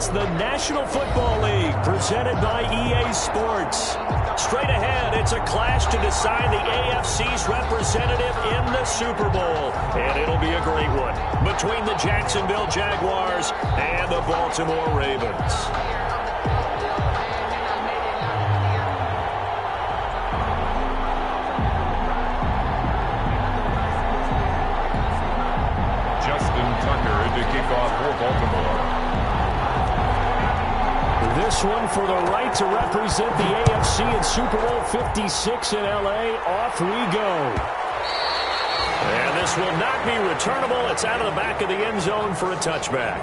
It's the National Football League presented by EA Sports. Straight ahead, it's a clash to decide the AFC's representative in the Super Bowl. And it'll be a great one between the Jacksonville Jaguars and the Baltimore Ravens. To kick off for Baltimore. This one for the right to represent the AFC in Super Bowl 56 in L.A. Off we go. And this will not be returnable. It's out of the back of the end zone for a touchback.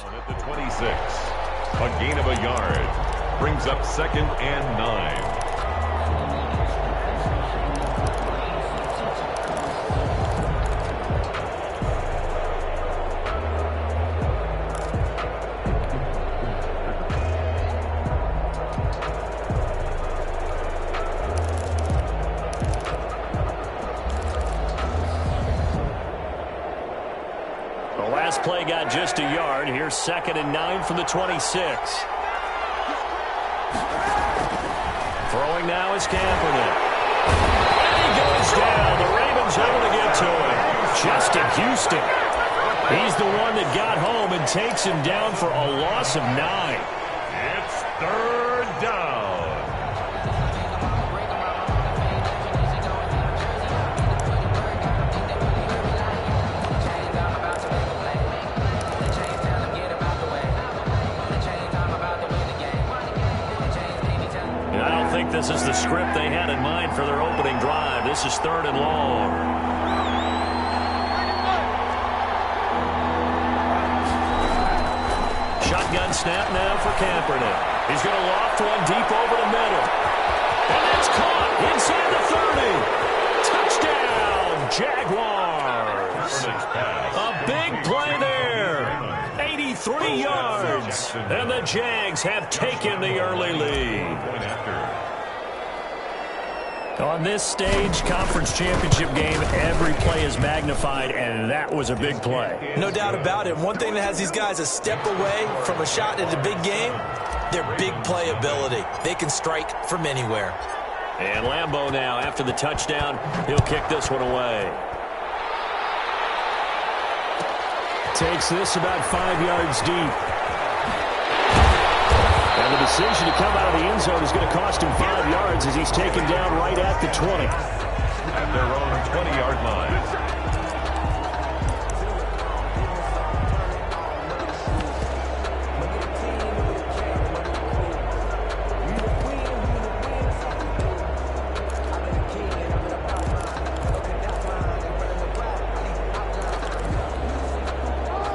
At the 26, a gain of a yard brings up 2nd and 9. Play got just a yard. Here's 2nd and 9 from the 26. Throwing now is Kaepernick. And he goes down. The Ravens able to get to him. Justin Houston. He's the one that got home and takes him down for a loss of 9. It's 3rd down. This is the script they had in mind for their opening drive. This is 3rd and long. Shotgun snap now for Kaepernick. He's going to loft one deep over the middle. And that's caught inside the 30. Touchdown, Jaguars. A big play there. 83 yards. And the Jags have taken the early lead. On this stage, conference championship game, every play is magnified, and that was a big play. No doubt about it. One thing that has these guys a step away from a shot at a big game, their big play ability. They can strike from anywhere. And Lambeau now, after the touchdown, he'll kick this one away. Takes this about 5 yards deep. And the decision to come out of the end zone is going to cost him 5 yards as he's taken down right at the 20. At their own 20-yard line.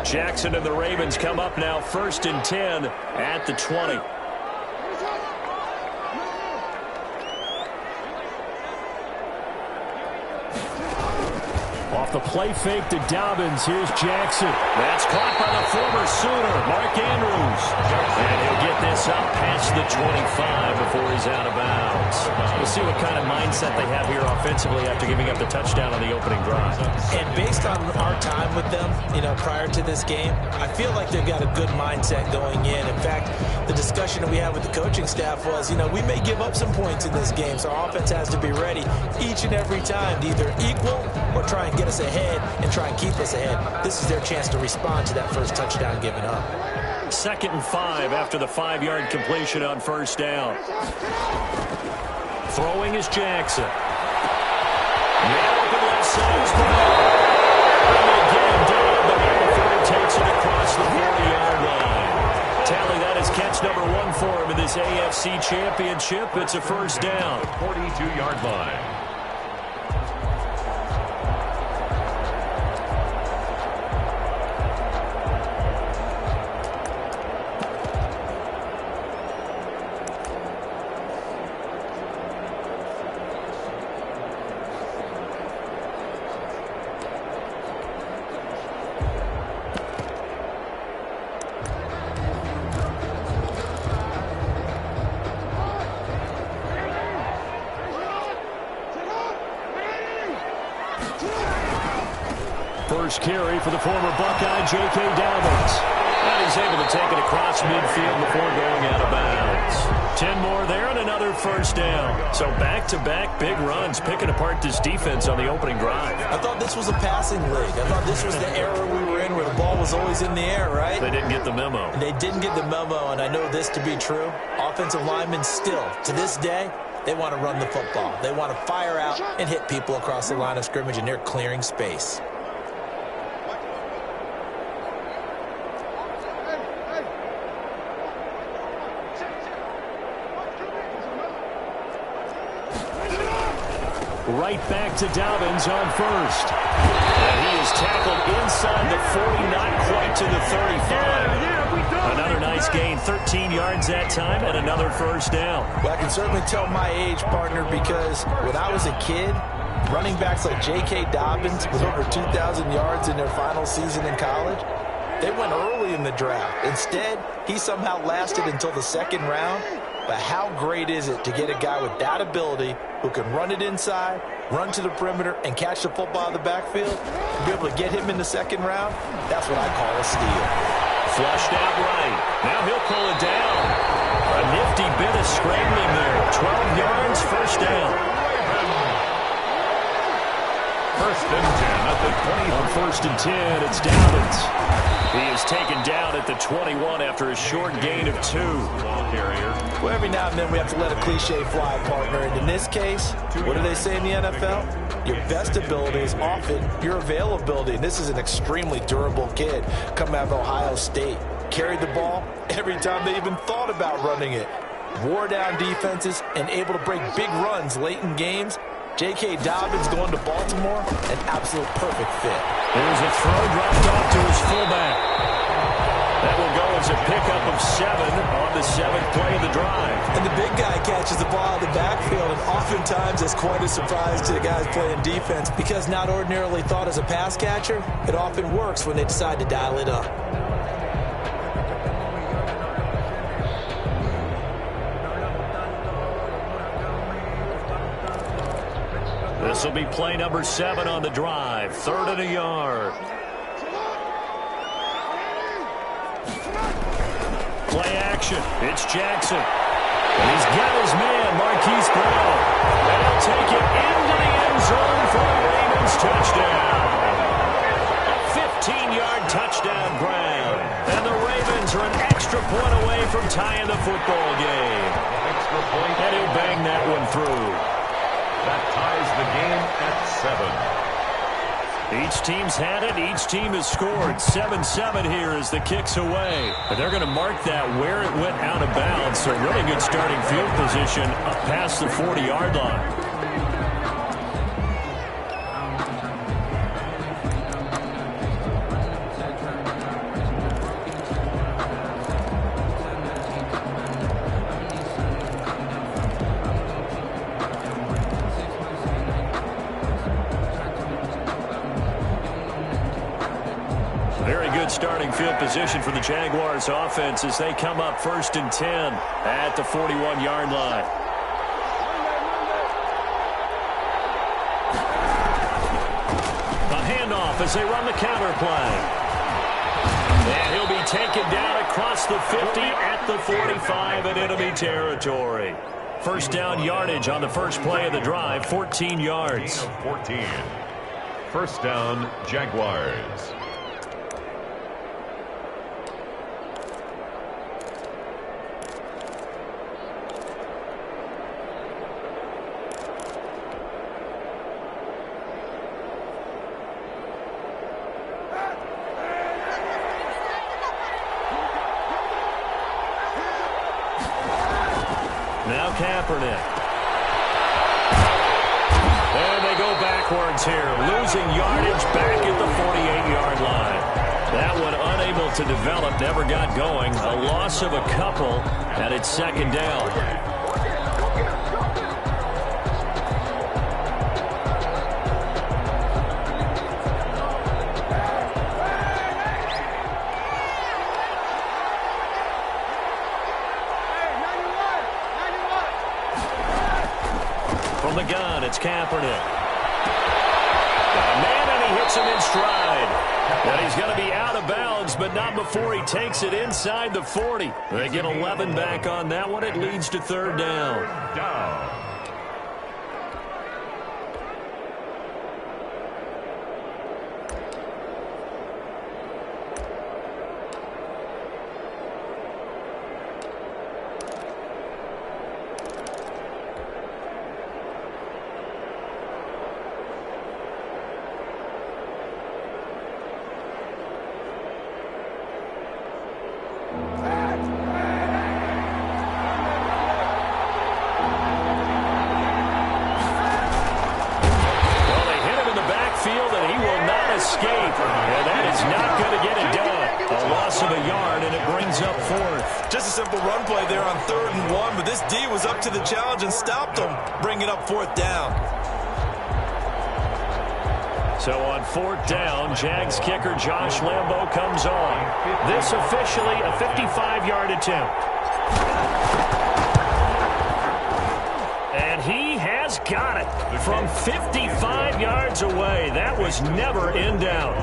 Jackson and the Ravens come up now 1st and 10 at the 20. Off The play fake to Dobbins. Here's Jackson. That's caught by the former Sooner, Mark Andrews. And he'll get this up past the 25 before he's out of bounds. We'll see what kind of mindset they have here offensively after giving up the touchdown on the opening drive. And based on our time with them, prior to this game, I feel like they've got a good mindset going in. In fact, the discussion that we had with the coaching staff was, we may give up some points in this game, so our offense has to be ready each and every time to either equal or try and get us ahead and try and keep us ahead. This is their chance to respond to that first touchdown given up. 2nd and 5 after the 5-yard completion on first down. Throwing is Jackson. Man open left side is Brown. And again, down, but before he takes it across the 40-yard line. Tally, that is catch number 1 for him in this AFC Championship. It's a first down. 42-yard line. First carry for the former Buckeye, J.K. Dobbins. And he's able to take it across midfield before going out of bounds. 10 more there and another first down. So back-to-back big runs, picking apart this defense on the opening drive. I thought this was a passing league. I thought this was the era we were in where the ball was always in the air, right? They didn't get the memo. And they didn't get the memo, and I know this to be true. Offensive linemen still, to this day, they want to run the football. They want to fire out and hit people across the line of scrimmage, and they're clearing space. Right back to Dobbins on first. And he is tackled inside the 40, not quite to the 35. Another nice gain, 13 yards that time, and another first down. Well, I can certainly tell my age, partner, because when I was a kid, running backs like J.K. Dobbins with over 2,000 yards in their final season in college, they went early in the draft. Instead, he somehow lasted until the 2nd round. But how great is it to get a guy with that ability who can run it inside, run to the perimeter, and catch the football in the backfield? To be able to get him in the 2nd round, that's what I call a steal. Flushed out right. Now he'll pull it down. A nifty bit of scrambling there. 12 yards, first down. First and 10 at the 20. On 1st and 10, it's Dobbins. He is taken down at the 21 after a short gain of 2. Ball carrier. Well, every now and then we have to let a cliche fly, partner. And in this case, what do they say in the NFL? Your best ability is often your availability. And this is an extremely durable kid coming out of Ohio State. Carried the ball every time they even thought about running it. Wore down defenses and able to break big runs late in games. J.K. Dobbins going to Baltimore, an absolute perfect fit. There's a throw dropped off to his fullback. That will go as a pickup of 7 on the 7th play of the drive. And the big guy catches the ball in the backfield, and oftentimes it's quite a surprise to the guys playing defense because not ordinarily thought as a pass catcher, it often works when they decide to dial it up. This will be play number 7 on the drive. 3rd and a yard. Play action. It's Jackson. And he's got his man, Marquise Brown. And he'll take it into the end zone for the Ravens touchdown. A 15-yard touchdown, Brown. And the Ravens are an extra point away from tying the football game. Extra point. And he'll bang that one through. That ties the game at 7. Each team's had it. Each team has scored. 7-7 here as the kick's away. But they're going to mark that where it went out of bounds. So really good starting field position up past the 40-yard line. field position for the Jaguars offense as they come up 1st and 10 at the 41-yard line. A handoff as they run the counter play. And he'll be taken down across the 50 at the 45 in enemy territory. First down yardage on the first play of the drive, 14 yards. 14. First down, Jaguars. Now Kaepernick. And they go backwards here, losing yardage back at the 48-yard line. That one unable to develop, never got going. A loss of a couple, and it's 2nd down. From the gun, it's Kaepernick. Got a man, and he hits him in stride. And he's going to be out of bounds, but not before he takes it inside the 40. They get 11 back on that one. It leads to 3rd down. Escape, and that is not going to get it done. A loss of a yard, and it brings up 4th. Just a simple run play there on 3rd and 1, but this D was up to the challenge and stopped them, bringing up 4th down. So on 4th down, Jags kicker Josh Lambo comes on. This officially a 55-yard attempt. And he has got it from 55 yards away. That was never in doubt.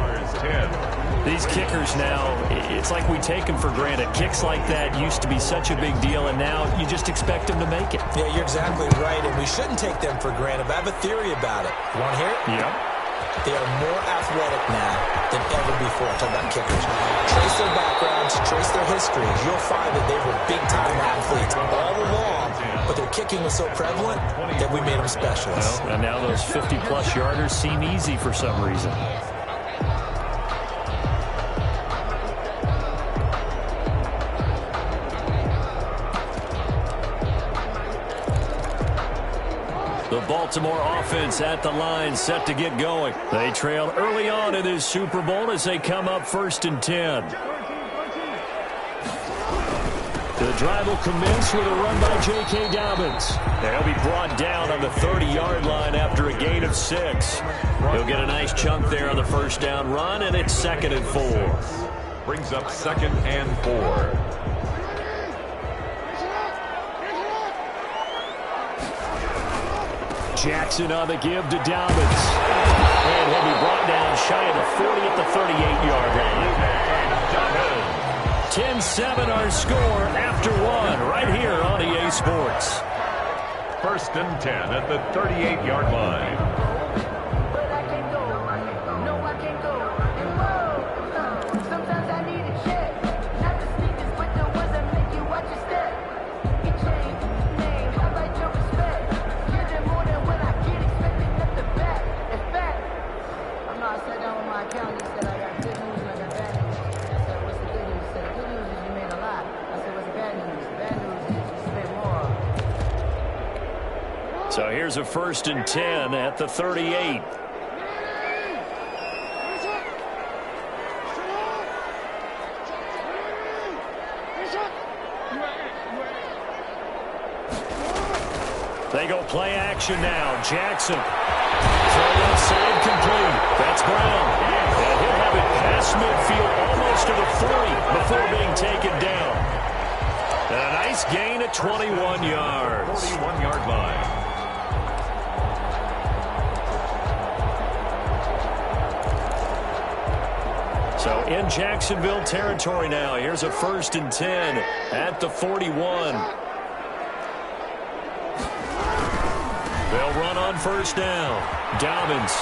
These kickers now, it's like we take them for granted. Kicks like that used to be such a big deal, and now you just expect them to make it. Yeah, you're exactly right, and we shouldn't take them for granted. But I have a theory about it. You want to hear it? Yeah. They are more athletic now than ever before. I'm talking about kickers. Trace their backgrounds, trace their histories. You'll find that they were big-time athletes all along, but their kicking was so prevalent that we made them specialists. Well, and now those 50-plus yarders seem easy for some reason. The Baltimore offense at the line, set to get going. They trail early on in this Super Bowl as they come up 1st and 10. The drive will commence with a run by J.K. Dobbins. They'll be brought down on the 30-yard line after a gain of 6. He'll get a nice chunk there on the 1st down run, and it's 2nd and 4. Brings up 2nd and 4. Jackson on the give to Dobbins. And he'll be brought down shy of the 40 at the 38-yard line. 10-7 our score after 1 right here on EA Sports. 1st and 10 at the 38-yard line. So here's a 1st and 10 at the 38. They go play action now. Jackson. Throw outside complete. That's Brown. And he'll have it past midfield, almost to the 40 before being taken down. And a nice gain at 21 yards. 41-yard line. So in Jacksonville territory now. Here's a 1st and 10 at the 41. They'll run on 1st down. Dobbins.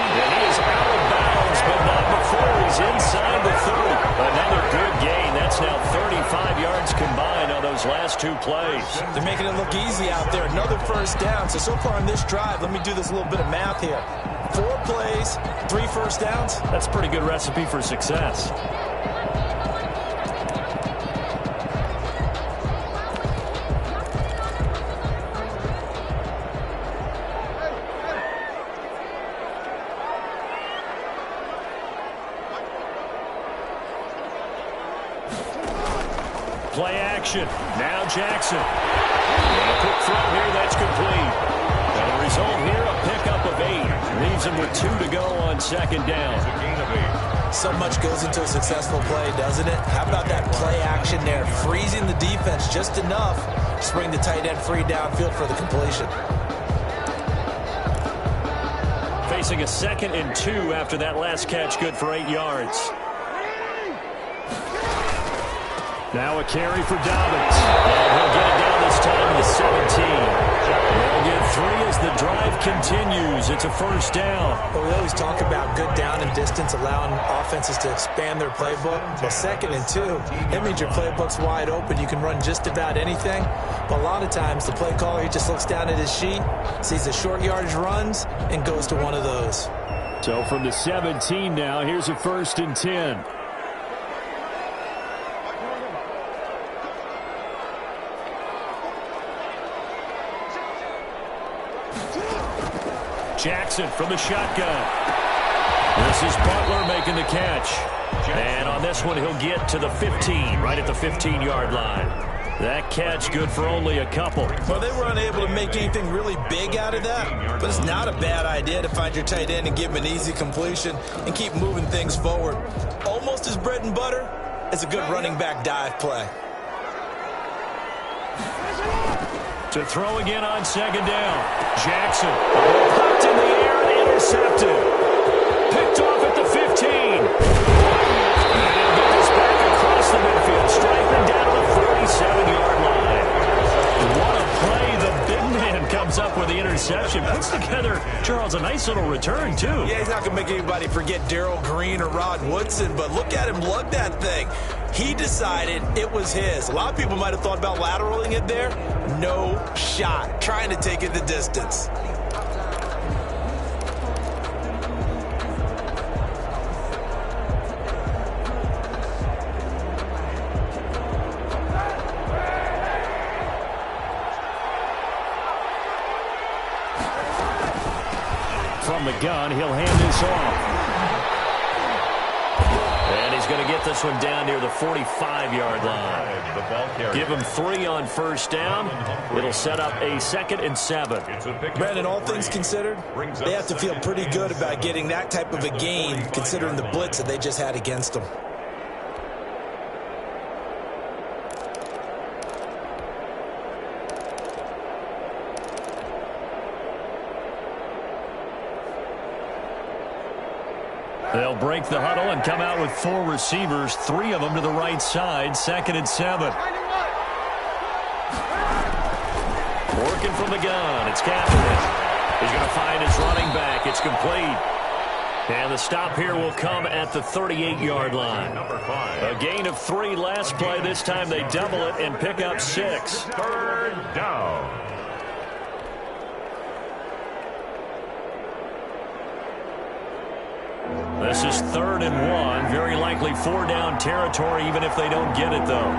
And he is out of bounds, but not before he's inside the 30. Another good gain. That's now 35 yards combined on those last 2 plays. They're making it look easy out there. Another 1st down. So far on this drive, let me do this little bit of math here. 4 plays, 3 1st downs. That's a pretty good recipe for success. Play action. Now Jackson. And a quick throw here. That's complete. And the result here, a pickup of 8. Leaves him with 2 to go on 2nd down. It's a gain of 8. So much goes into a successful play, doesn't it? How about that play action there? Freezing the defense just enough to bring the tight end free downfield for the completion. Facing a 2nd and 2 after that last catch, good for 8 yards. Now a carry for Dobbins. And he'll get it down this time to 17. They'll get 3 as the drive continues. It's a 1st down. Well, we always talk about good down and distance, allowing offenses to expand their playbook. Well, 2nd and 2, that means your playbook's wide open. You can run just about anything. But a lot of times, the play caller, he just looks down at his sheet, sees the short yardage runs, and goes to one of those. So from the 17 now, here's a 1st and 10. Jackson from the shotgun. This is Butler making the catch. And on this one, he'll get to the 15, right at the 15-yard line. That catch good for only a couple. Well, they were unable to make anything really big out of that, but it's not a bad idea to find your tight end and give him an easy completion and keep moving things forward. Almost as bread and butter as a good running back dive play. To throw again on 2nd down. Jackson. Popped in the air and intercepted. Picked off at the 15. And he'll get this back across the midfield. Striping down to the 47-yard line. What a play. The big man comes up with the interception. Puts together, Charles, a nice little return, too. Yeah, he's not going to make anybody forget Darrell Green or Rod Woodson, but look at him lug that thing. He decided it was his. A lot of people might have thought about lateraling it there. No shot. Trying to take it the distance. From the gun, he'll hand this off. And he's going to get this one down near the 45-yard line. Give him 3 on 1st down. It'll set up a 2nd and 7. Brandon, all things considered, they have to feel pretty good about getting that type of a gain, considering the blitz that they just had against them. They'll break the huddle and come out with 4 receivers, 3 of them to the right side, 2nd and 7. Working from the gun, it's Kaepernick. He's going to find his running back. It's complete. And the stop here will come at the 38-yard line. A gain of 3 last play. This time they double it and pick up 6. 3rd down. This is 3rd and 1. Very likely 4-down territory, even if they don't get it, though.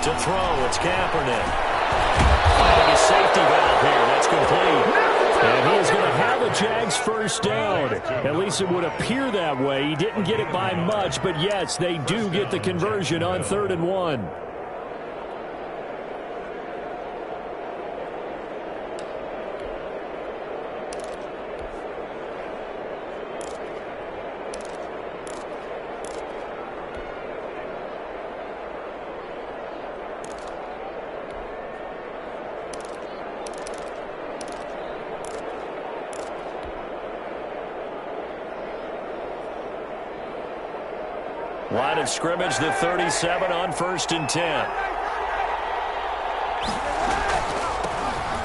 To throw, it's Kaepernick. Finding a safety valve here. That's complete. And he is going to have a Jags 1st down. At least it would appear that way. He didn't get it by much, but yes, they do get the conversion on 3rd and 1. Line of scrimmage, the 37 on 1st and 10.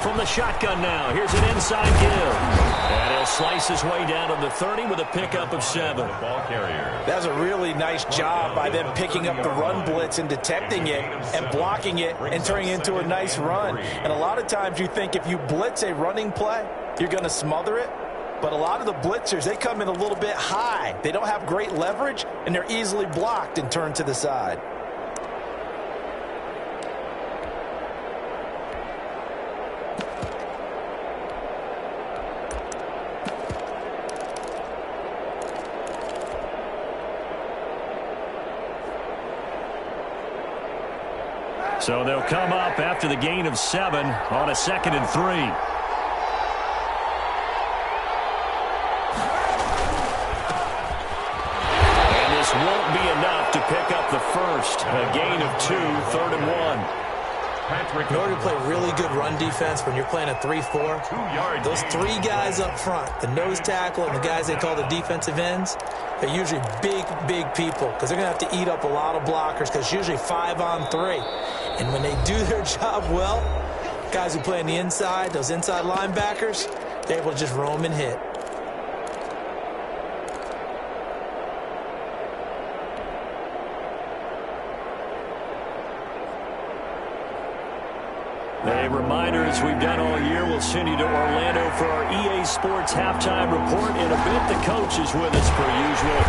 From the shotgun now, here's an inside give. And he'll slice his way down to the 30 with a pickup of 7. Ball carrier. That's a really nice job by them picking up the run blitz and detecting it and blocking it and turning it into a nice run. And a lot of times you think if you blitz a running play, you're going to smother it. But a lot of the blitzers, they come in a little bit high. They don't have great leverage, and they're easily blocked and turned to the side. So they'll come up after the gain of 7 on a 2nd and 3. Won't be enough to pick up the first. A gain of 2, 3rd and 1. In order to play really good run defense when you're playing a 3-4, those 3 guys up front, the nose tackle and the guys they call the defensive ends, they're usually big people because they're going to have to eat up a lot of blockers because it's usually 5 on 3. And when they do their job well, guys who play on the inside, those inside linebackers, they're able to just roam and hit. A reminder, as we've done all year, we'll send you to Orlando for our EA Sports halftime report. In a bit, the coach is with us per usual.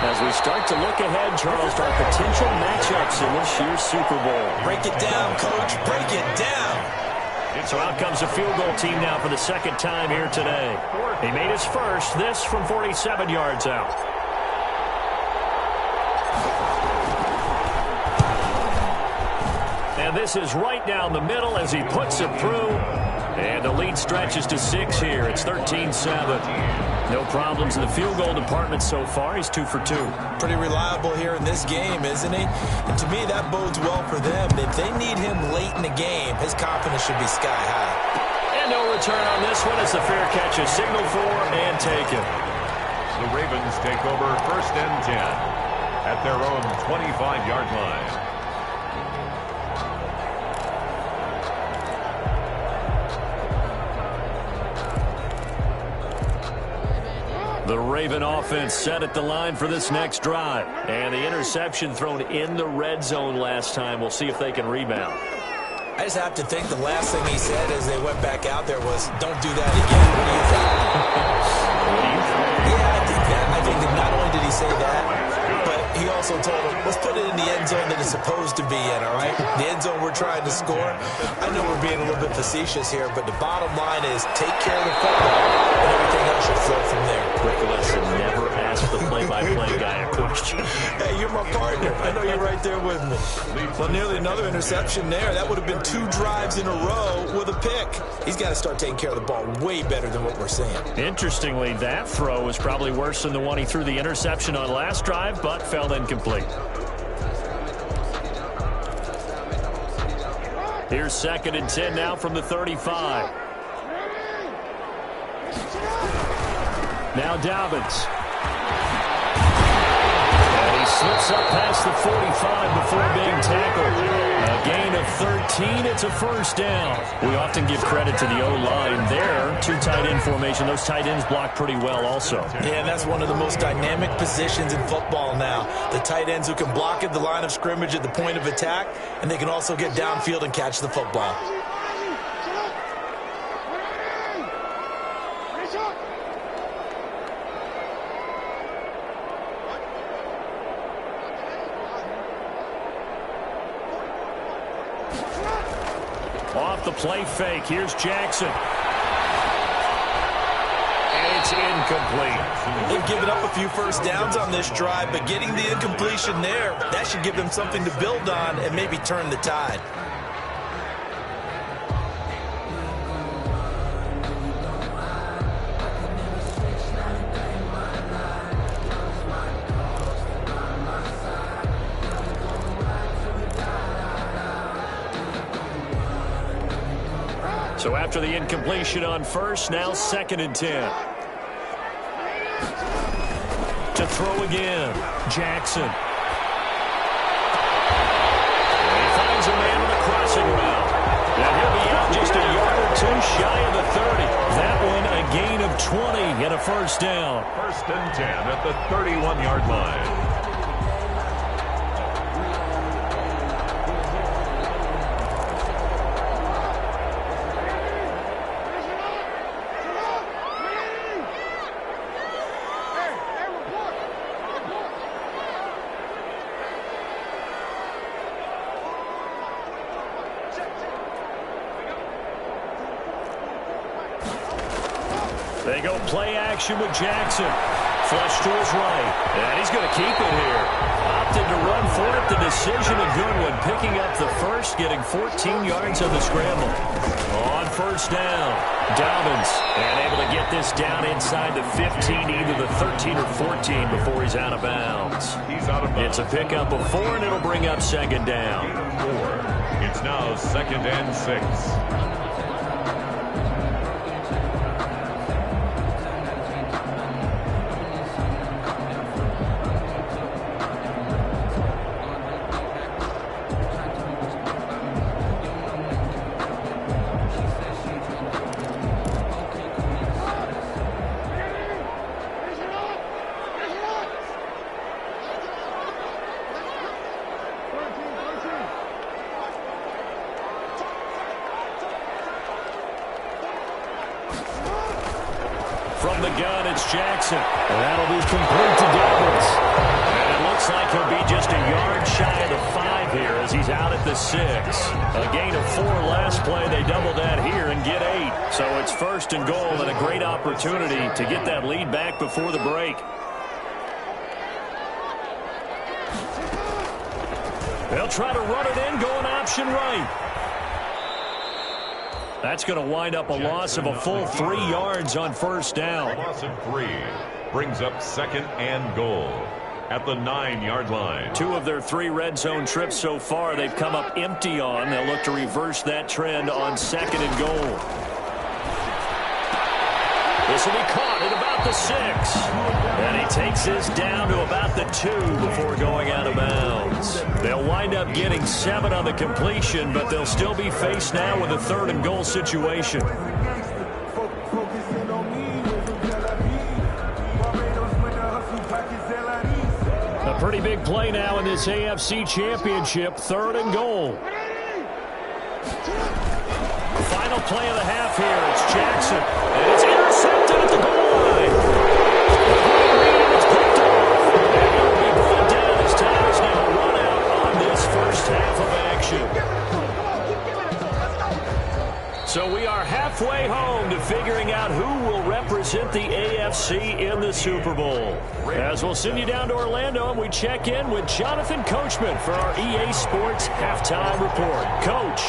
As we start to look ahead, Charles, to our potential matchups in this year's Super Bowl. Break it down, coach. Break it down. So out comes the field goal team now for the 2nd time here today. He made his first, this from 47 yards out. And this is right down the middle as he puts it through. And the lead stretches to 6 here. It's 13-7. No problems in the field goal department so far. He's 2 for 2. Pretty reliable here in this game, isn't he? And to me, that bodes well for them. If they need him late in the game, his confidence should be sky high. And no return on this one as the fair catch is signaled for and taken. The Ravens take over 1st and 10 at their own 25-yard line. The Raven offense set at the line for this next drive. And the interception thrown in the red zone last time. We'll see if they can rebound. I just have to think the last thing he said as they went back out there was, don't do that again. What do you think? Yeah, I think that. I think that not only did he say that, but he also told him, let's put it in the end zone that it's supposed to be in, all right? The end zone we're trying to score. I know we're being a little bit facetious here, but the bottom line is take care of the football, and everything else should flow from there. Quick lesson, never ask the play-by-play guy a question. Hey, you're my partner. I know you're right there with me. Well, nearly another interception there. That would have been 2 drives in a row with a pick. He's got to start taking care of the ball way better than what we're seeing. Interestingly, that throw was probably worse than the one he threw the interception on last drive, but fell incomplete. Here's 2nd and 10 now from the 35. Now Dobbins. And he slips up past the 45 before being tackled. A gain of 13. It's a 1st down. We often give credit to the O-line there. 2 tight end formation. Those tight ends block pretty well also. Yeah, and that's one of the most dynamic positions in football now. The tight ends who can block at the line of scrimmage at the point of attack, and they can also get downfield and catch the football. Off the play fake. Here's Jackson. And it's incomplete. They've given up a few 1st downs on this drive, but getting the incompletion there, that should give them something to build on and maybe turn the tide. So after the incompletion on 1st, now 2nd and 10. To throw again, Jackson. gain of 20 and a first down. 1st and 10 at the 31-yard line. They go play action with Jackson. Flush to his right. And he's going to keep it here. Opted to run for it. The decision a good one. Picking up the first, getting 14 yards on the scramble. On first down, Dobbins. And able to get this down inside the 15, either the 13 or 14 before he's out of bounds. He's out of bounds. It's a pickup of 4, and it'll bring up second down. 4. It's now 2nd and 6. From the gun, it's Jackson. And that'll be complete to Dobbins. And it looks like he'll be just a yard shy of the 5 here as he's out at the 6. A gain of 4 last play. They double that here and get 8. So it's 1st and goal and a great opportunity to get that lead back before the break. They'll try to run it in, going option right. That's going to wind up a loss of a full 3 yards on first down. Loss of 3 brings up 2nd and goal at the 9-yard line. 2 of their 3 red zone trips so far they've come up empty on. They'll look to reverse that trend on 2nd and goal. This will be caught at about the 6. And he takes this down to about the 2 before going out of bounds. They'll wind up getting 7 on the completion, but they'll still be faced now with a 3rd and goal situation. A pretty big play now in this AFC Championship, 3rd and goal. Final play of the half here. It's Jackson. And it's intercepted at the goal line. It's picked off. And he'll be brought down as time is now run out on this first half of action. So we are halfway home to figuring out who will represent the AFC in the Super Bowl. As we'll send you down to Orlando and we check in with Jonathan Coachman for our EA Sports Halftime Report. Coach.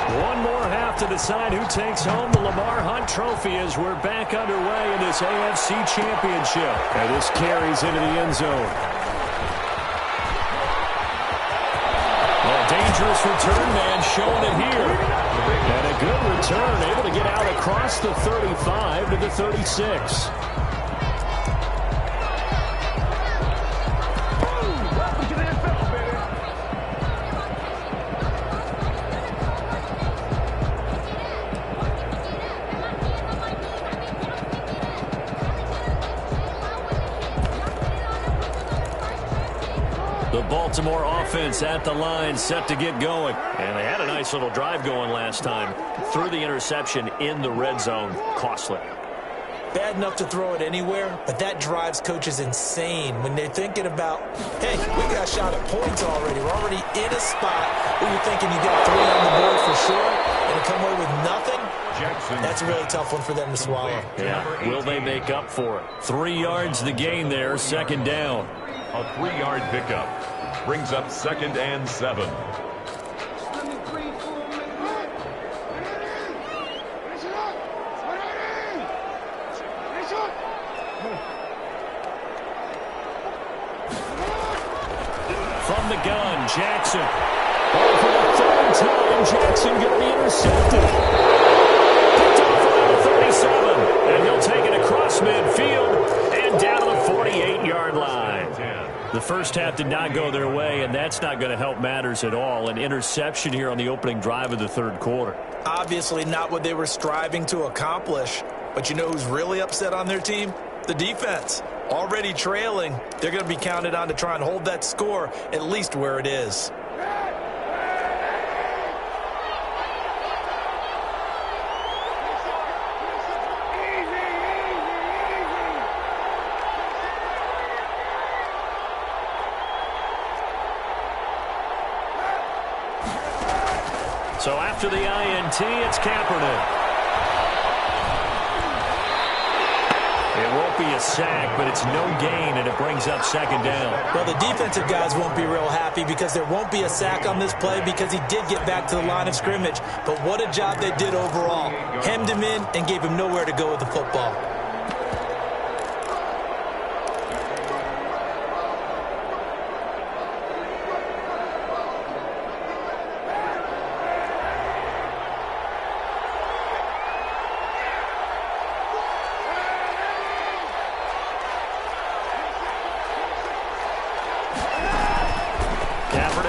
One more half to decide who takes home the Lamar Hunt Trophy as we're back underway in this AFC Championship. And this carries into the end zone. A dangerous return man showing it here. And a good return, able to get out across the 35 to the 36. The Baltimore offense at the line, set to get going. And they had a nice little drive going last time. Threw the interception in the red zone. Costly. Bad enough to throw it anywhere, but that drives coaches insane when they're thinking about, hey, we got a shot at points already. We're already in a spot where you're thinking you got 3 on the board for sure, and to come away with nothing, that's a really tough one for them to swallow. Yeah, will they make up for it? 3 yards the gain there, 2nd down. A 3-yard pickup brings up 2nd and 7. From the gun, Jackson. Oh, for the 3rd time, Jackson going to be intercepted. Picked off around the 37. And he'll take it across midfield and down to the 48-yard line. The first half did not go their way, and that's not going to help matters at all. An interception here on the opening drive of the 3rd quarter. Obviously not what they were striving to accomplish. But you know who's really upset on their team? The defense. Already trailing, they're going to be counted on to try and hold that score at least where it is. So after the INT, it's Kaepernick. It won't be a sack, but it's no gain, and it brings up second down. Well, the defensive guys won't be real happy because there won't be a sack on this play because he did get back to the line of scrimmage. But what a job they did overall. Hemmed him in and gave him nowhere to go with the football.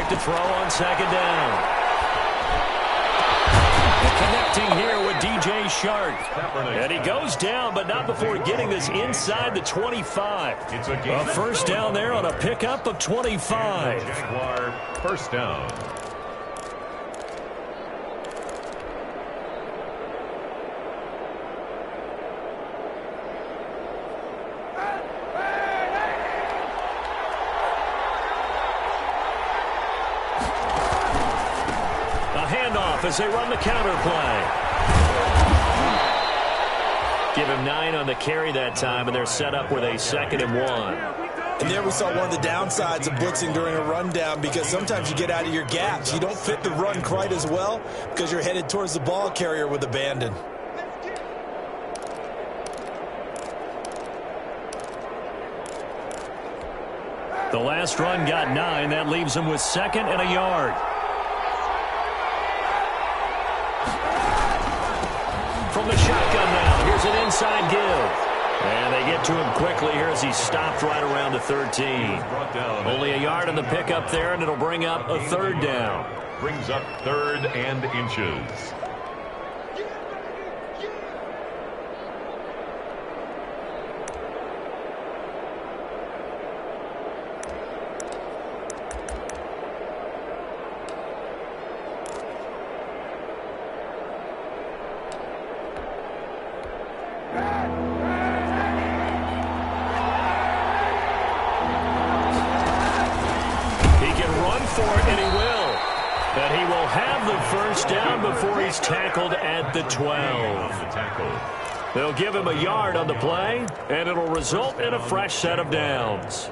To throw on second down. And connecting here with DJ Shark. And he goes down, but not before getting this inside the 25. A first down there on a pickup of 25. Jaguar first down. As they run the counter play. Give him 9 on the carry that time, and they're set up with a 2nd and 1. And there we saw one of the downsides of blitzing during a rundown because sometimes you get out of your gaps. You don't fit the run quite as well because you're headed towards the ball carrier with abandon. The last run got 9. That leaves him with 2nd and a yard. From the shotgun now, here's an inside give. And they get to him quickly here as he's stopped right around the 13. Only a yard on the pickup there, and it'll bring up a 3rd down. Brings up 3rd and inches. Tackled at the 12. They'll give him a yard on the play, and it'll result in a fresh set of downs.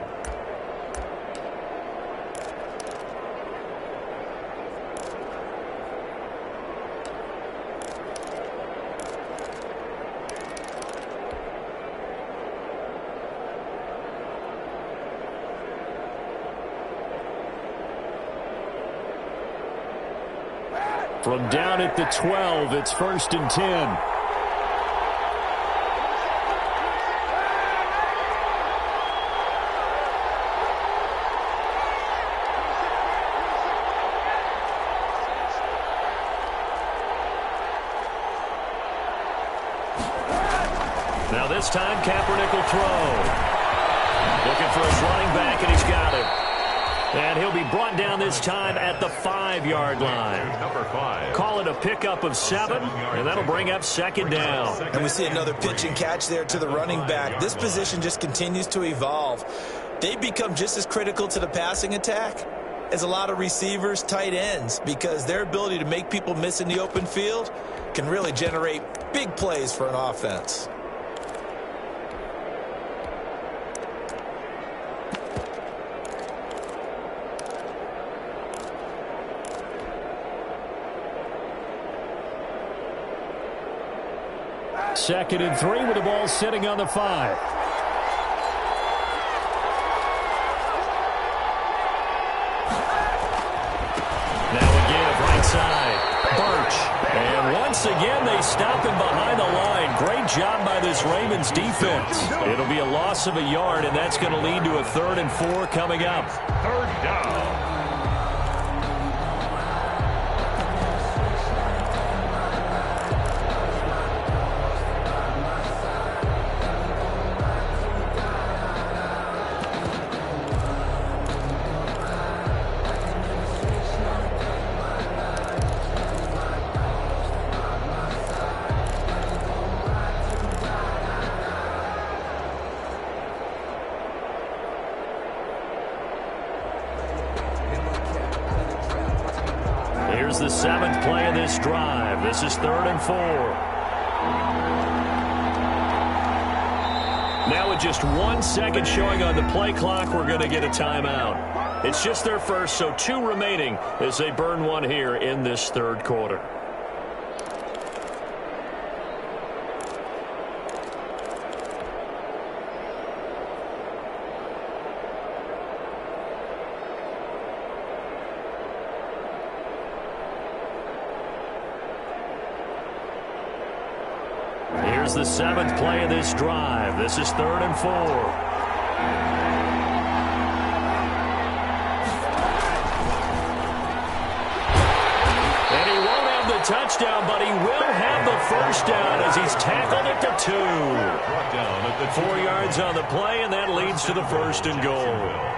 From down at the 12, it's 1st and 10. Now this time, Kaepernick will throw. Looking for his running back, and he's got it. And he'll be brought down this time at the 5-yard line. Number 5. Call it a pickup of 7, and that'll bring up 2nd down. And we see another pitch and catch there to the running back. This position just continues to evolve. They've become just as critical to the passing attack as a lot of receivers, tight ends, because their ability to make people miss in the open field can really generate big plays for an offense. Second and 3 with the ball sitting on the 5. Now again, right side. Birch. And once again, they stop him behind the line. Great job by this Ravens defense. It'll be a loss of a yard, and that's going to lead to a 3rd and 4 coming up. 3rd down. the 7th play of this drive. This is 3rd and 4. Now with just 1 second showing on the play clock, we're going to get a timeout. It's just their first, so 2 remaining as they burn one here in this 3rd quarter. Here's the 7th play of this drive. This is 3rd and 4. And he won't have the touchdown, but he will have the first down as he's tackled it to 2. 4 yards on the play, and that leads to the 1st and goal.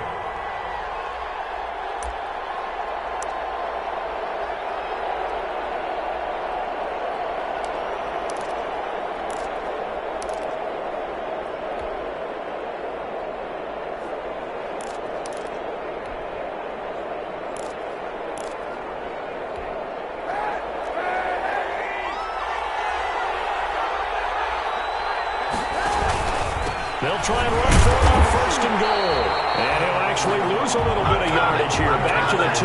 They'll try and run for it on 1st and goal. And he'll actually lose a little bit of yardage here. Back to the 2.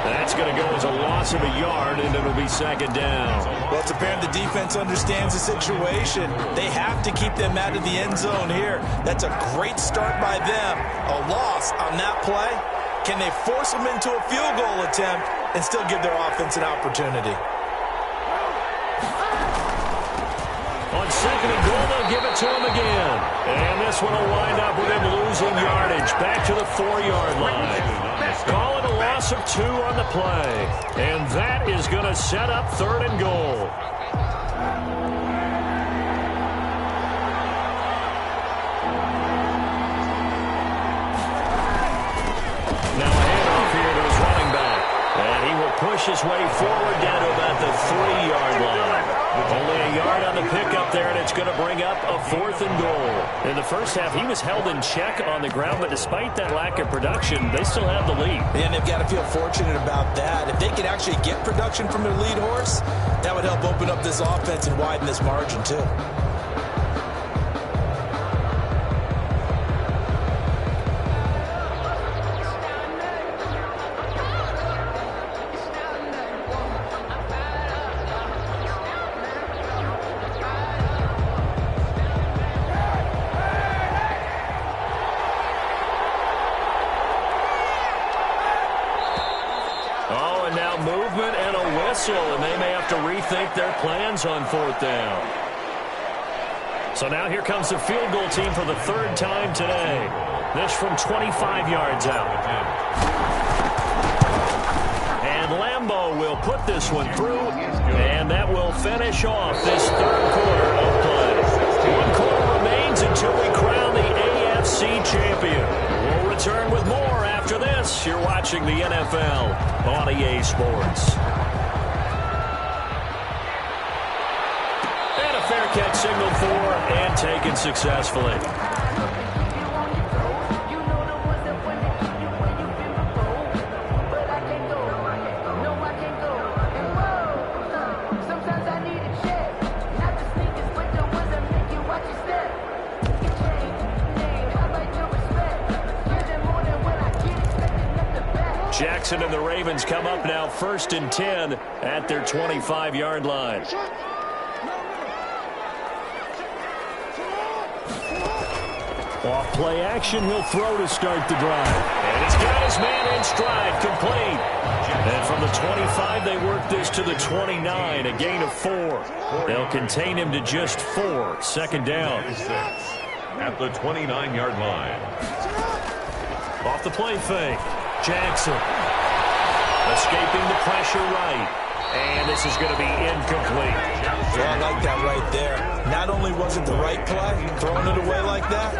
That's going to go as a loss of a yard, and it'll be 2nd down. Well, it's apparent the defense understands the situation. They have to keep them out of the end zone here. That's a great start by them. A loss on that play. Can they force them into a field goal attempt and still give their offense an opportunity? On 2nd and goal, they'll give it to him again. And this one will wind up with him losing yardage back to the 4-yard line. Call it a loss of 2 on the play. And that is going to set up 3rd and goal. Now a handoff here to his running back. And he will push his way forward down to about the 3-yard line. Only a yard on the pickup there, and it's going to bring up a 4th and goal. In the first half, he was held in check on the ground, but despite that lack of production, they still have the lead. And they've got to feel fortunate about that. If they could actually get production from their lead horse, that would help open up this offense and widen this margin, too. And they may have to rethink their plans on 4th down. So now here comes the field goal team for the 3rd time today. This from 25 yards out. And Lambeau will put this one through, and that will finish off this 3rd quarter of play. 1 quarter remains until we crown the AFC champion. We'll return with more after this. You're watching the NFL on EA Sports. Fair catch signaled for and taken successfully. Jackson and the Ravens come up now 1st and 10 at their 25-yard line. Off play action, he'll throw to start the drive. And he's got his man in stride, complete. And from the 25, they work this to the 29, a gain of 4. They'll contain him to just 4, 2nd down. At the 29-yard line. Off the play fake, Jackson. Escaping the pressure right. And this is going to be incomplete. Well, I like that right there. Not only was it the right play, throwing it away like that,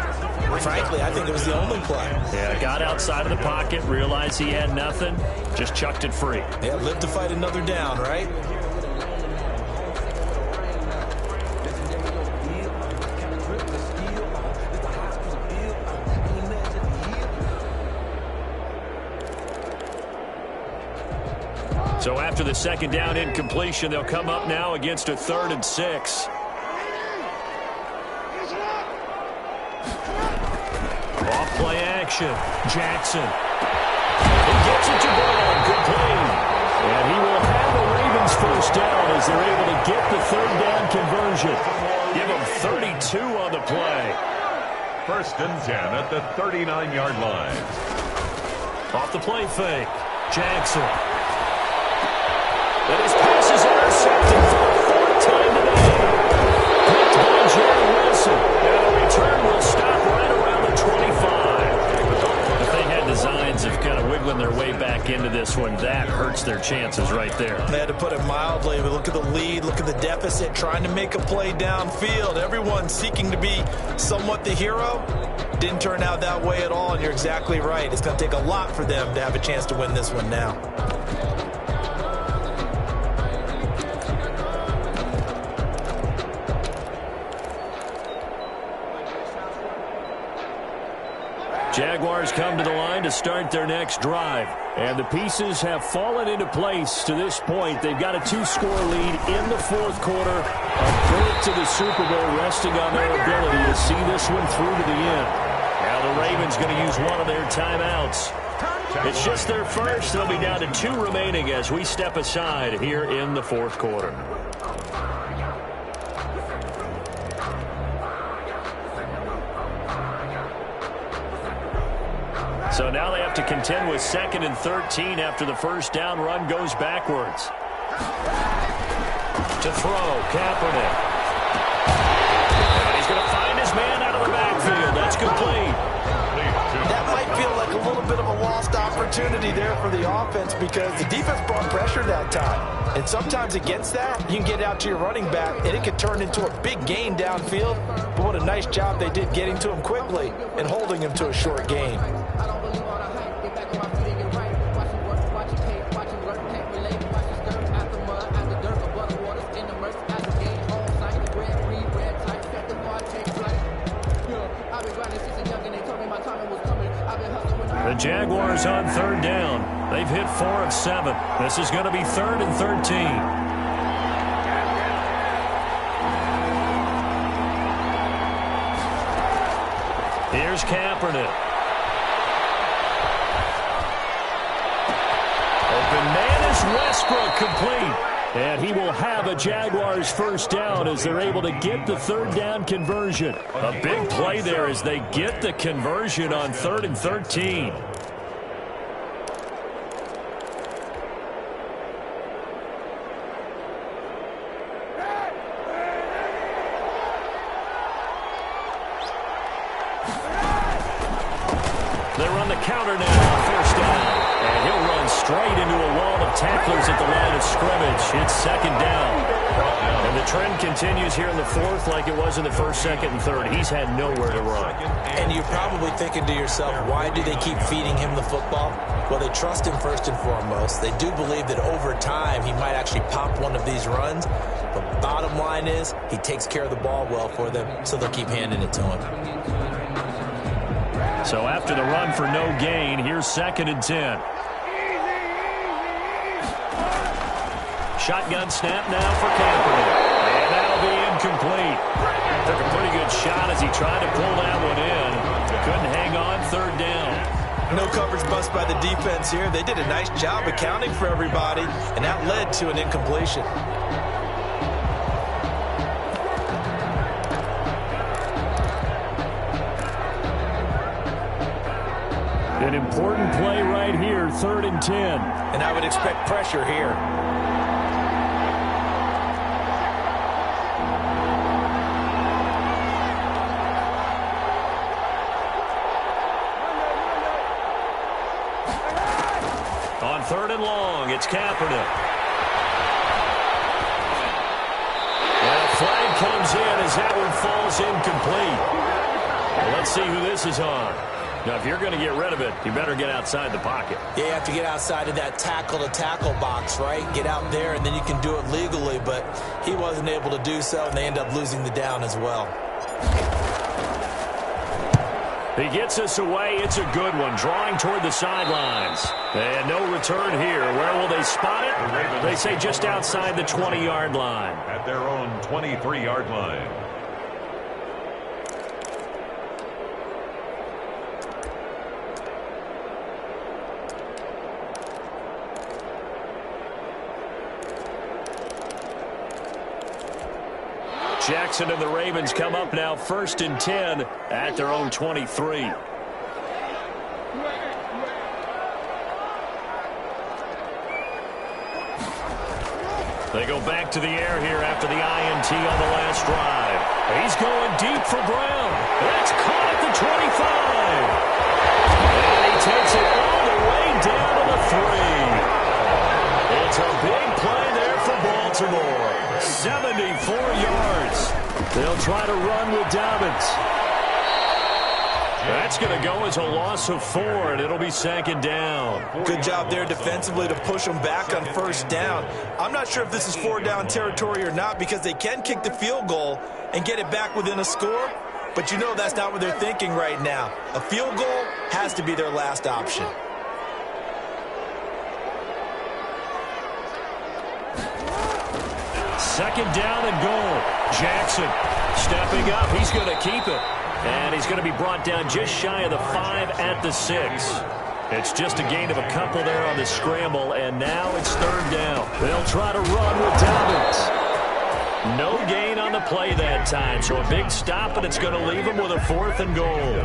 frankly, I think it was the only play. Yeah, got outside of the pocket, realized he had nothing, just chucked it free. Yeah, live to fight another down, right? So after the second down incompletion, they'll come up now against a 3rd and 6. Off play action. Jackson. He gets it to Brown. Good play. And he will have the Ravens first down as they're able to get the 3rd down conversion. Give them 32 on the play. 1st and 10 at the 39-yard line. Off the play fake. Jackson. And his pass is intercepted for the 4th time today. Picked by Jared Wilson. And the return will stop right around the 25. If they had designs of kind of wiggling their way back into this one, that hurts their chances right there. They had to put it mildly. But look at the lead, look at the deficit, trying to make a play downfield. Everyone seeking to be somewhat the hero. Didn't turn out that way at all, and you're exactly right. It's going to take a lot for them to have a chance to win this one now. Jaguars come to the line to start their next drive. And the pieces have fallen into place to this point. They've got a 2-score lead in the 4th quarter. A berth to the Super Bowl resting on their ability to see this one through to the end. Now the Ravens going to use one of their timeouts. It's just their first. They'll be down to 2 remaining as we step aside here in the 4th quarter. So now they have to contend with 2nd and 13 after the first down run goes backwards. To throw, Kaepernick. And he's going to find his man out of the backfield. That's complete. That might feel like a little bit of a lost opportunity there for the offense because the defense brought pressure that time. And sometimes against that, you can get out to your running back, and it could turn into a big gain downfield. But what a nice job they did getting to him quickly and holding him to a short gain. The Jaguars on 3rd down. They've hit 4 of 7. This is going to be 3rd and 13. Here's Kaepernick. Open man is Westbrook, complete. And he will have a Jaguars first down as they're able to get the 3rd down conversion. A big play there as they get the conversion on 3rd and 13. They run the counter now on 1st down. And he'll run straight into a wall of tacklers at the line of scrimmage. It's 2nd down. And the trend continues here in the 4th like it was in the 1st, 2nd, and 3rd. He's had nowhere to run. And you're probably thinking to yourself, why do they keep feeding him the football? Well, they trust him first and foremost. They do believe that over time he might actually pop one of these runs. But bottom line is he takes care of the ball well for them, so they'll keep handing it to him. So after the run for no gain, here's 2nd and 10. Shotgun snap now for Kaepernick. And that'll be incomplete. Took a pretty good shot as he tried to pull that one in. Couldn't hang on 3rd down. No coverage bust by the defense here. They did a nice job accounting for everybody, and that led to an incompletion. An important play right here, 3rd and 10. And I would expect pressure here. On 3rd and long, it's Kaepernick. And a flag comes in as that one falls incomplete. Well, let's see who this is on. Now, if you're going to get rid of it, you better get outside the pocket. Yeah, you have to get outside of that tackle-to-tackle box, right? Get out there, and then you can do it legally. But he wasn't able to do so, and they end up losing the down as well. He gets us away. It's a good one, drawing toward the sidelines. And no return here. Where will they spot it? They say just outside the 20-yard line. At their own 23-yard line. Jackson and the Ravens come up now 1st and 10 at their own 23. They go back to the air here after the INT on the last drive. He's going deep for Brown. That's caught at the 25. And he takes it all the way down to the 3. It's a big play there for Baltimore. 74 yards. They'll try to run with Dobbins. That's going to go as a loss of 4, and it'll be 2nd down. Good job there defensively to push them back on 1st down. I'm not sure if this is 4-down territory or not because they can kick the field goal and get it back within a score, but you know that's not what they're thinking right now. A field goal has to be their last option. Second down and goal. Jackson stepping up. He's going to keep it. And he's going to be brought down just shy of the 5 at the 6. It's just a gain of a couple there on the scramble, and now it's 3rd down. They'll try to run with Dobbins. No gain on the play that time, so a big stop, and it's going to leave him with a 4th and goal.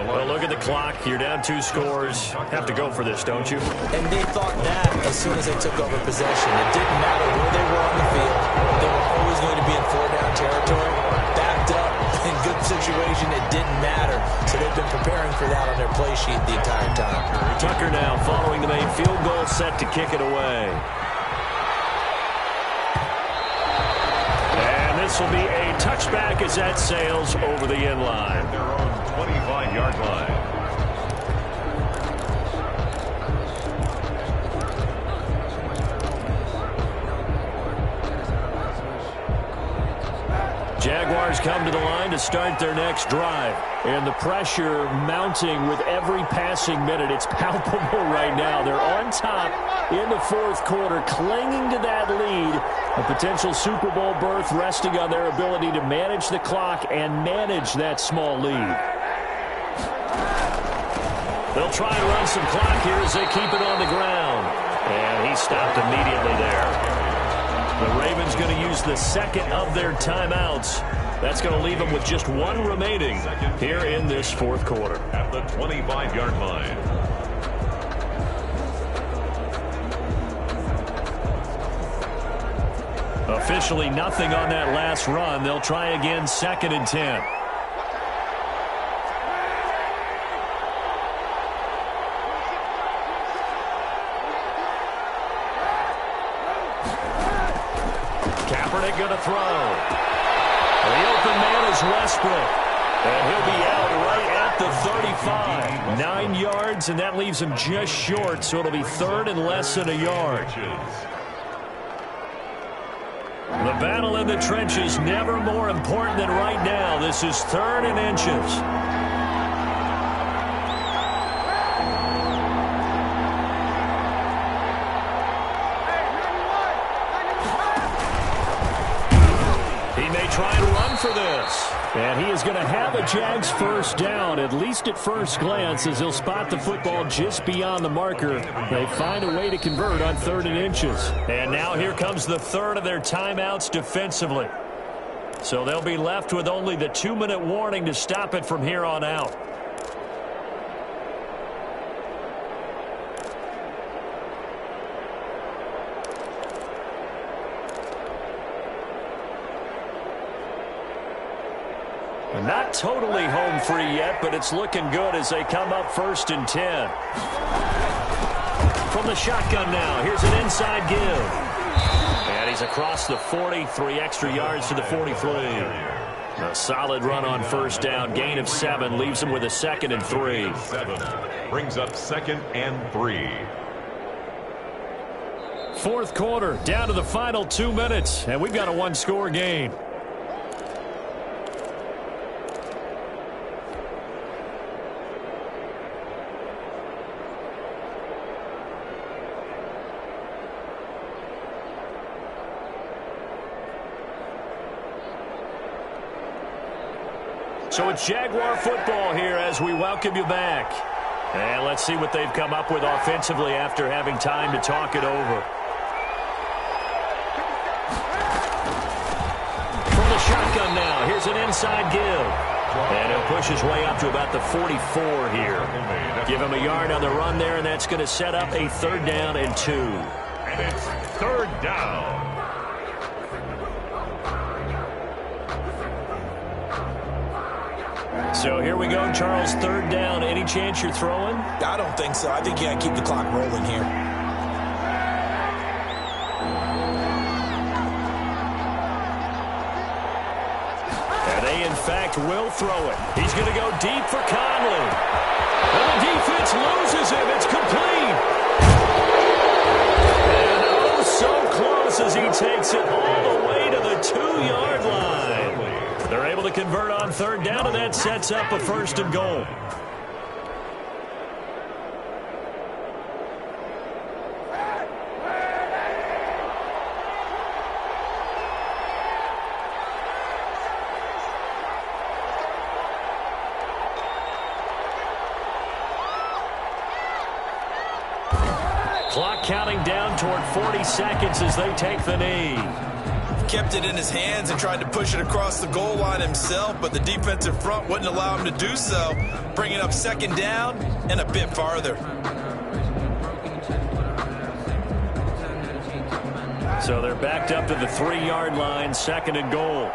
Well, look at the clock. You're down 2 scores. Have to go for this, don't you? And they thought that as soon as they took over possession. It didn't matter where they were on the field. They were always going to be in 4-down territory. Backed up, in good situation, it didn't matter. So they've been preparing for that on their play sheet the entire time. Tucker now following the main field goal, set to kick it away. This will be a touchback as that sails over the end line. Their own 25-yard line. Jaguars come to the line to start their next drive. And the pressure mounting with every passing minute. It's palpable right now. They're on top in the 4th quarter, clinging to that lead. A potential Super Bowl berth resting on their ability to manage the clock and manage that small lead. They'll try and run some clock here as they keep it on the ground. And he stopped immediately there. The Ravens going to use the 2nd of their timeouts. That's going to leave them with just 1 remaining here in this 4th quarter. At the 25-yard line. Officially nothing on that last run. They'll try again 2nd and 10. Kaepernick going to throw. The open man is Westbrook. And he'll be out right at the 35. 9 yards, and that leaves him just short, so it'll be 3rd and less than a yard. The battle in the trenches never more important than right now. This is 3rd and inches. He may try and run for this. And he is going to have a Jags 1st down, at least at first glance, as he'll spot the football just beyond the marker. They find a way to convert on 3rd and inches. And now here comes the 3rd of their timeouts defensively. So they'll be left with only the 2-minute warning to stop it from here on out. Not totally home free yet, but it's looking good as they come up 1st and 10. From the shotgun now, here's an inside give. And he's across the 40, 3 extra yards to the 43. A solid run on 1st down, gain of 7, leaves him with a 2nd and 3. 7 brings up 2nd and 3. 4th quarter, down to the final 2 minutes, and we've got a 1-score game. So it's Jaguar football here as we welcome you back. And let's see what they've come up with offensively after having time to talk it over. From the shotgun now, here's an inside give. And he'll push his way up to about the 44 here. Give him a yard on the run there, and that's going to set up a 3rd down and 2. And it's 3rd down. So here we go, Charles, 3rd down. Any chance you're throwing? I don't think so. I think you got to keep the clock rolling here. And they, in fact, will throw it. He's going to go deep for Conley. And the defense loses him. It's complete. And oh, so close as he takes it all the way to the 2-yard line. They're able to convert on 3rd down, and that sets up a 1st and goal. Clock counting down toward 40 seconds as they take the knee. Kept it in his hands and tried to push it across the goal line himself, but the defensive front wouldn't allow him to do so, bringing up 2nd down and a bit farther. So they're backed up to the 3-yard line, 2nd and goal.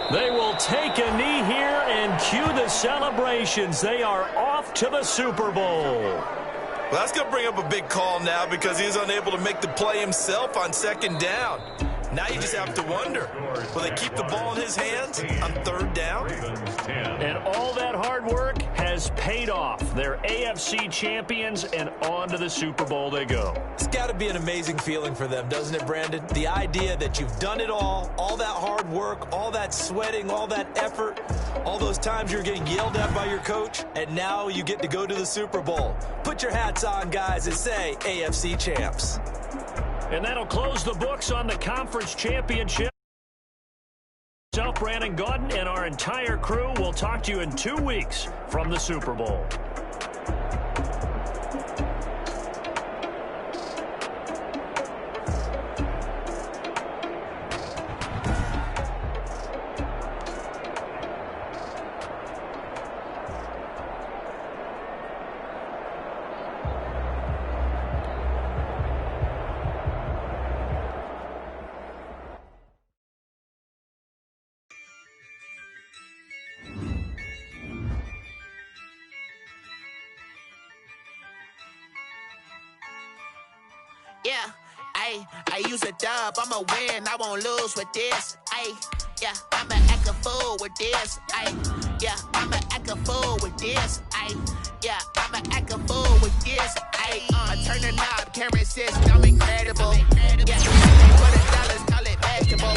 They will take a knee here and cue the celebrations. They are off to the Super Bowl. Well, that's going to bring up a big call now because he's unable to make the play himself on 2nd down. Now you just have to wonder, will they keep the ball in his hands on 3rd down? And all that hard work has paid off. They're AFC champions, and on to the Super Bowl they go. It's got to be an amazing feeling for them, doesn't it, Brandon? The idea that you've done it all that hard work, all that sweating, all that effort, all those times you're getting yelled at by your coach, and now you get to go to the Super Bowl. Put your hats on, guys, and say AFC champs. And that'll close the books on the conference championship. Brandon Gaudin and our entire crew will talk to you in 2 weeks from the Super Bowl. Yeah, I use a dub, I'ma win, I won't lose with this. Yeah, I'ma act a fool with this. Yeah, I'ma act a fool with this. Yeah, I'ma act a fool with this. I turn the knob, can't resist, I'm incredible. Yeah, for the dollars, call it vegetable.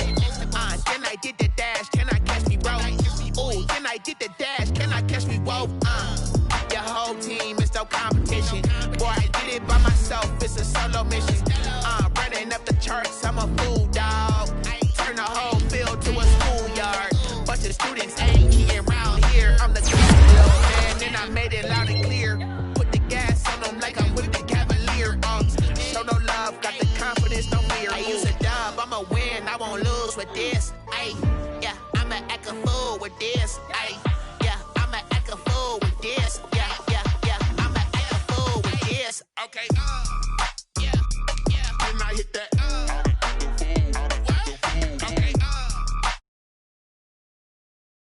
Then I did the dash, can I catch me, bro? Ooh, then I did the dash, can I catch me, whoa? Your whole team is no competition. Boy, I did it by myself, it's a solo mission. Running up the charts, I'm a fool, dog. Turn the whole field to a schoolyard. Bunch of students ain't eating around here. I'm the little man, and I made it loud and clear. Put the gas on them like I'm with the Cavalier. Show no love, got the confidence, no fear. I use a dub, I'ma win, I won't lose with this. Yeah, I'ma act a fool with this. Yeah, I'ma act a fool with this. Yeah, I'ma act a fool with this. Okay.